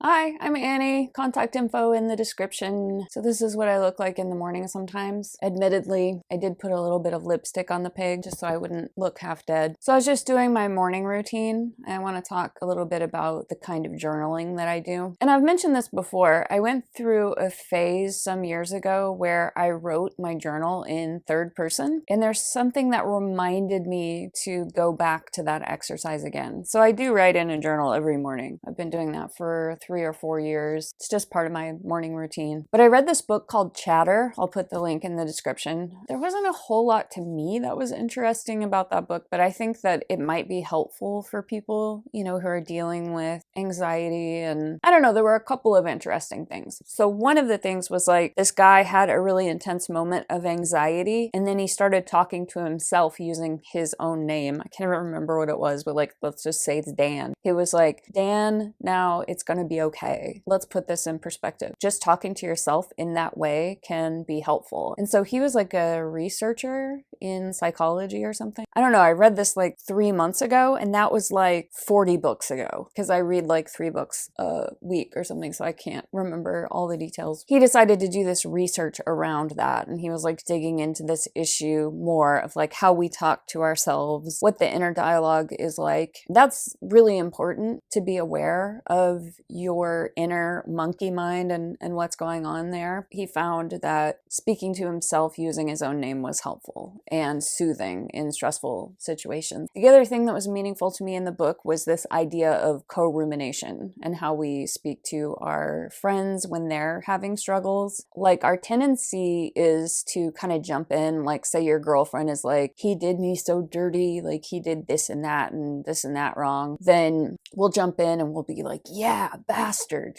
Hi, I'm Annie. Contact info in the description. So this is what I look like in the morning sometimes. Admittedly, I did put a little bit of lipstick on the pig just so I wouldn't look half dead. So I was just doing my morning routine. I want to talk a little bit about the kind of journaling that I do. And I've mentioned this before. I went through a phase some years ago where I wrote my journal in third person. And there's something that reminded me to go back to that exercise again. So I do write in a journal every morning. I've been doing that for 3 or 4 years. It's just part of my morning routine. But I read this book called Chatter. I'll put the link in the description. There wasn't a whole lot to me that was interesting about that book, but I think that it might be helpful for people, who are dealing with anxiety. And I don't know, there were a couple of interesting things. So one of the things was like this guy had a really intense moment of anxiety, and then he started talking to himself using his own name. I can't remember what it was, but let's just say it's Dan. He was like, Dan, now it's going to be okay. Let's put this in perspective. Just talking to yourself in that way can be helpful. And so he was like a researcher in psychology or something. I don't know. I read this like 3 months ago, and that was like 40 books ago because I read like 3 books a week or something, so I can't remember all the details. He decided to do this research around that, and he was like digging into this issue more of like how we talk to ourselves, what the inner dialogue is like. That's really important to be aware of your inner monkey mind and what's going on there. He found that speaking to himself using his own name was helpful and soothing in stressful situations. The other thing that was meaningful to me in the book was this idea of co-rumination and how we speak to our friends when they're having struggles. Like, our tendency is to kind of jump in, like say your girlfriend is like, he did me so dirty, like he did this and that wrong. Then we'll jump in and we'll be like, yeah, bastard.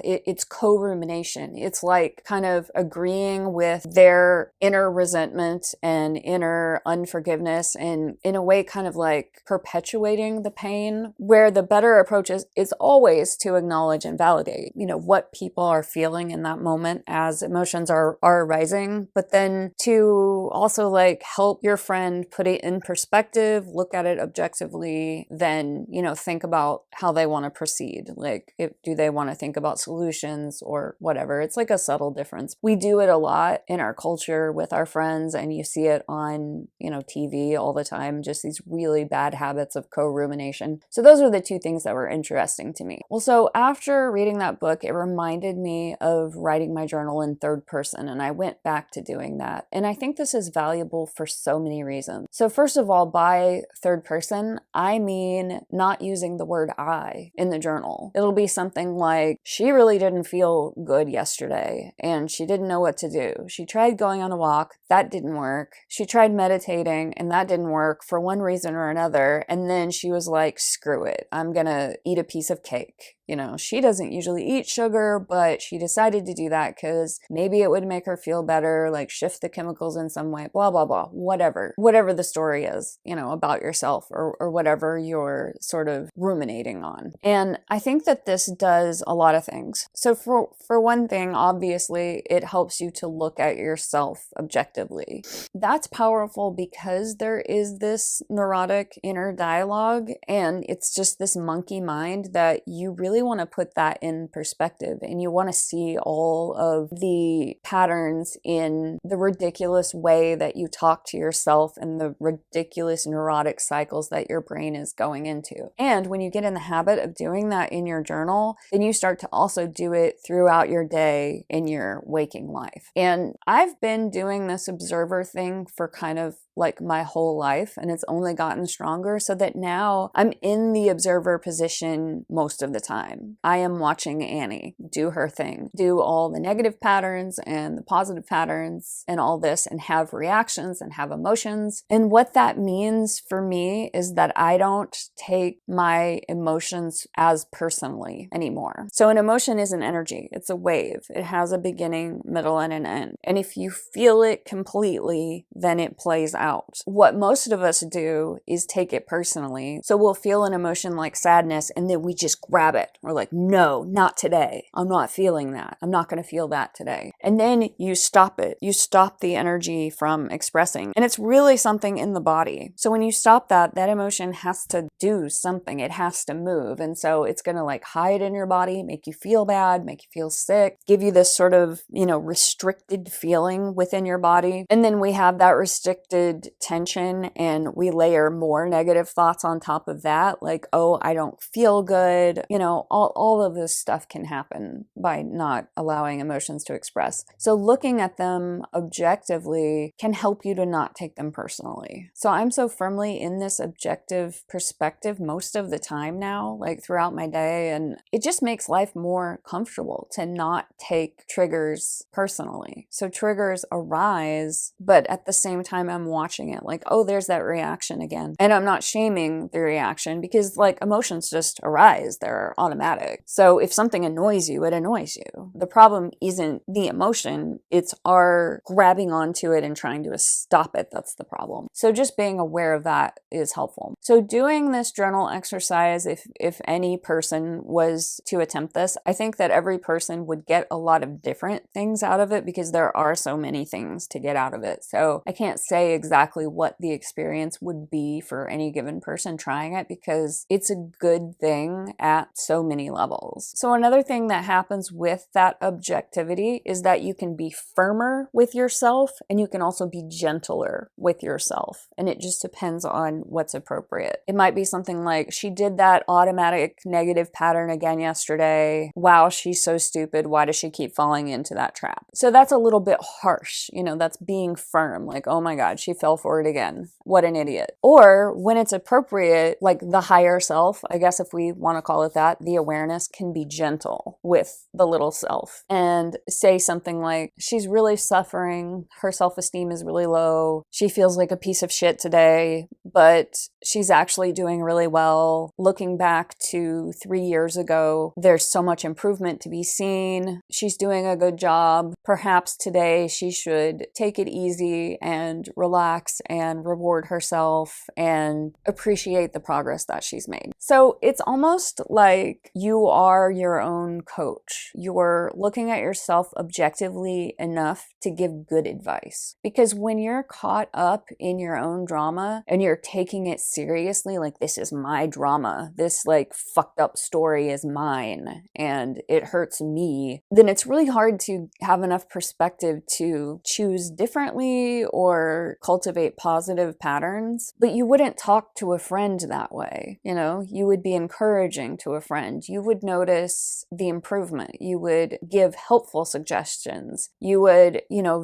It's co-rumination. It's like kind of agreeing with their inner resentment and inner unforgiveness, and in a way kind of like perpetuating the pain, where the better approach is always to acknowledge and validate, what people are feeling in that moment as emotions are arising, but then to also like help your friend put it in perspective, look at it objectively, then, think about how they want to proceed. Like, do they want to think about solutions or whatever? It's like a subtle difference. We do it a lot in our culture with our friends, and you see it on, TV all the time, just these really bad habits of co-rumination. So those are the 2 things that were interesting to me. Well, so after reading that book, it reminded me of writing my journal in third person, and I went back to doing that. And I think this is valuable for so many reasons. So first of all, by third person, I mean not using the word I in the journal. It'll be something like, she really didn't feel good yesterday, and she didn't know what to do. She tried going on a walk, that didn't work. She tried meditating, and that didn't work for one reason or another. And then she was like, screw it, I'm gonna eat a piece of cake. She doesn't usually eat sugar, but she decided to do that because maybe it would make her feel better, like shift the chemicals in some way, blah, blah, blah, whatever the story is, about yourself or whatever you're sort of ruminating on. And I think that this does a lot of things. So for one thing, obviously, it helps you to look at yourself objectively. That's powerful because there is this neurotic inner dialogue, and it's just this monkey mind that you really want to put that in perspective, and you want to see all of the patterns in the ridiculous way that you talk to yourself and the ridiculous neurotic cycles that your brain is going into. And when you get in the habit of doing that in your journal, then you start to also do it throughout your day in your waking life. And I've been doing this observer thing for kind of like my whole life, and it's only gotten stronger, so that now I'm in the observer position most of the time. I am watching Annie do her thing, do all the negative patterns and the positive patterns and all this, and have reactions and have emotions. And what that means for me is that I don't take my emotions as personally anymore. So an emotion is an energy. It's a wave. It has a beginning, middle, and an end. And if you feel it completely, then it plays out. What most of us do is take it personally. So we'll feel an emotion like sadness, and then we just grab it. We're like, no, not today. I'm not feeling that. I'm not going to feel that today. And then you stop it. You stop the energy from expressing. And it's really something in the body. So when you stop that, that emotion has to do something. It has to move. And so it's going to like hide in your body, make you feel bad, make you feel sick, give you this sort of, restricted feeling within your body. And then we have that restricted tension and we layer more negative thoughts on top of that. Like, oh, I don't feel good. All of this stuff can happen by not allowing emotions to express. So looking at them objectively can help you to not take them personally. So I'm so firmly in this objective perspective most of the time now, like throughout my day, and it just makes life more comfortable to not take triggers personally. So triggers arise, but at the same time I'm watching it like, oh, there's that reaction again. And I'm not shaming the reaction because like emotions just arise, they're automatic. So if something annoys you, it annoys you. The problem isn't the emotion, it's our grabbing onto it and trying to stop it. That's the problem. So just being aware of that is helpful. So doing this journal exercise, if any person was to attempt this, I think that every person would get a lot of different things out of it because there are so many things to get out of it. So I can't say exactly what the experience would be for any given person trying it because it's a good thing at so many levels. So another thing that happens with that objectivity is that you can be firmer with yourself and you can also be gentler with yourself. And it just depends on what's appropriate. It might be something like, she did that automatic negative pattern again yesterday. Wow, she's so stupid. Why does she keep falling into that trap? So that's a little bit harsh. That's being firm. Like, oh my God, she fell for it again. What an idiot. Or when it's appropriate, like the higher self, I guess if we want to call it that, the awareness can be gentle with the little self and say something like, she's really suffering. Her self-esteem is really low. She feels like a piece of shit today, but she's actually doing really well. Looking back to 3 years ago, there's so much improvement to be seen. She's doing a good job. Perhaps today she should take it easy and relax and reward herself and appreciate the progress that she's made. So it's almost like you are your own coach. You're looking at yourself objectively enough to give good advice. Because when you're caught up in your own drama and you're taking it seriously, like this is my drama, this like fucked up story is mine and it hurts me, then it's really hard to have enough perspective to choose differently or cultivate positive patterns. But you wouldn't talk to a friend that way. You would be encouraging to a friend. You would notice the improvement. You would give helpful suggestions. You would,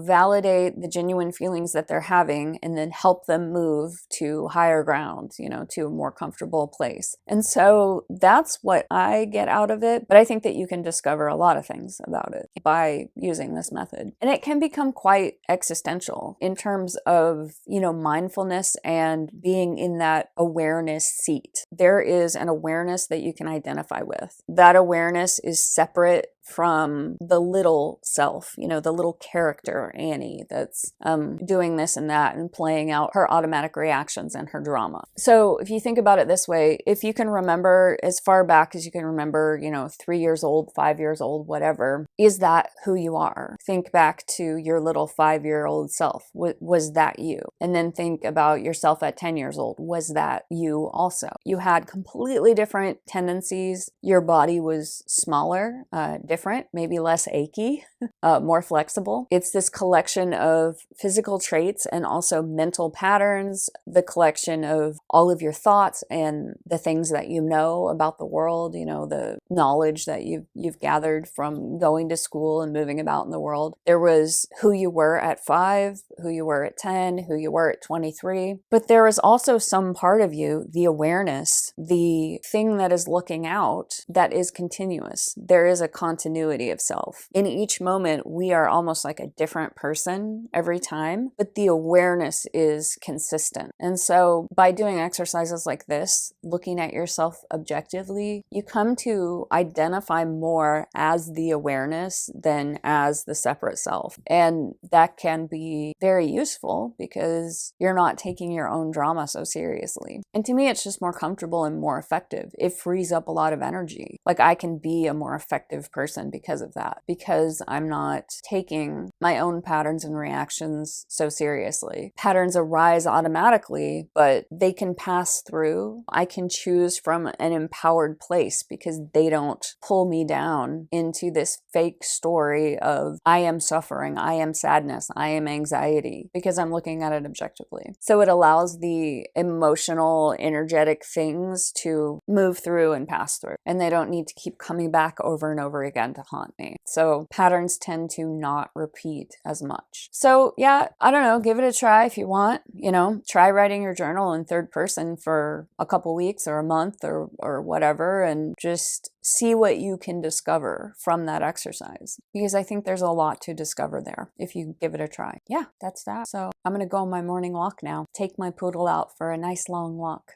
validate the genuine feelings that they're having and then help them move to higher ground, to a more comfortable place. And so that's what I get out of it. But I think that you can discover a lot of things about it by using this method. And it can become quite existential in terms of, mindfulness and being in that awareness seat. There is an awareness that you can identify with. That awareness is separate from the little self, the little character, Annie, that's doing this and that and playing out her automatic reactions and her drama. So if you think about it this way, if you can remember as far back as you can remember, 3 years old, 5 years old, whatever, is that who you are? Think back to your little 5-year-old self. Was that you? And then think about yourself at 10 years old. Was that you also? You had completely different tendencies. Your body was smaller, different, maybe less achy, more flexible. It's this collection of physical traits and also mental patterns, the collection of all of your thoughts and the things that you know about the world, the knowledge that you've gathered from going to school and moving about in the world. There was who you were at 5, who you were at 10, who you were at 23. But there is also some part of you, the awareness, the thing that is looking out, that is continuous. There is a continuity of self. In each moment, we are almost like a different person every time, but the awareness is consistent. And so by doing exercises like this, looking at yourself objectively, you come to identify more as the awareness than as the separate self. And that can be very useful because you're not taking your own drama so seriously. And to me, it's just more comfortable and more effective. It frees up a lot of energy. Like I can be a more effective person person because of that, because I'm not taking my own patterns and reactions so seriously. Patterns arise automatically, but they can pass through. I can choose from an empowered place because they don't pull me down into this fake story of I am suffering, I am sadness, I am anxiety, because I'm looking at it objectively. So it allows the emotional, energetic things to move through and pass through, and they don't need to keep coming back over and over again to haunt me. So patterns tend to not repeat as much. So yeah, I don't know, give it a try if you want. Try writing your journal in third person for a couple weeks or a month or whatever, and just see what you can discover from that exercise, because I think there's a lot to discover there if you give it a try. Yeah, that's that. So I'm gonna go on my morning walk now. Take my poodle out for a nice long walk.